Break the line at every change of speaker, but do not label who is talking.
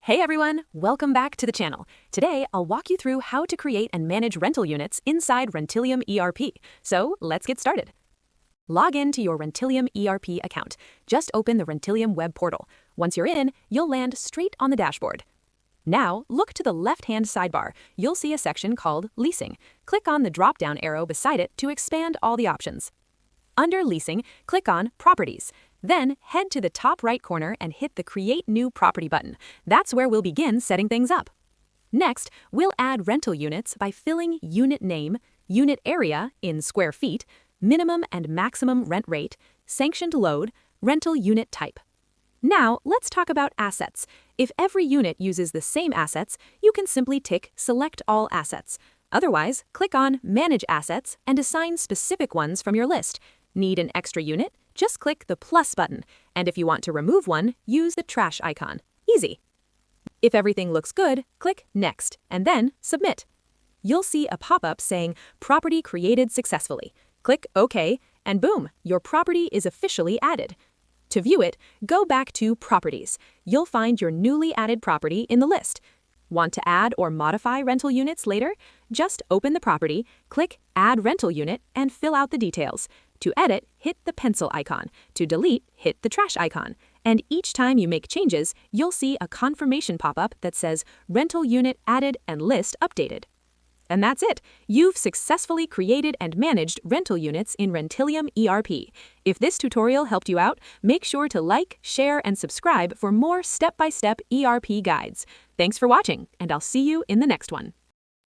Hey everyone, welcome back to the channel. Today, I'll walk you through how to create and manage rental units inside Rentilium ERP. So let's get started. Log in to your Rentilium ERP account. Just open the Rentilium web portal. Once you're in, you'll land straight on the dashboard. Now, look to the left-hand sidebar. You'll see a section called Leasing. Click on the drop-down arrow beside it to expand all the options. Under Leasing, click on Properties. Then head to the top right corner and hit the Create New Property button. That's where we'll begin setting things up. Next, we'll add rental units by filling unit name, unit area in square feet, minimum and maximum rent rate, sanctioned load, rental unit type. Now, let's talk about assets. If every unit uses the same assets, you can simply tick Select All Assets. Otherwise, click on Manage Assets and assign specific ones from your list. Need an extra unit? Just click the plus button, and if you want to remove one, use the trash icon. Easy. If everything looks good, click Next, and then Submit. You'll see a pop-up saying Property Created Successfully. Click OK, and boom, your property is officially added. To view it, go back to Properties. You'll find your newly added property in the list. Want to add or modify rental units later? Just open the property, click Add Rental Unit, and fill out the details. To edit, hit the pencil icon. To delete, hit the trash icon. And each time you make changes, you'll see a confirmation pop-up that says Rental Unit Added and List Updated. And that's it. You've successfully created and managed rental units in Rentilium ERP. If this tutorial helped you out, make sure to like, share, and subscribe for more step-by-step ERP guides. Thanks for watching, and I'll see you in the next one.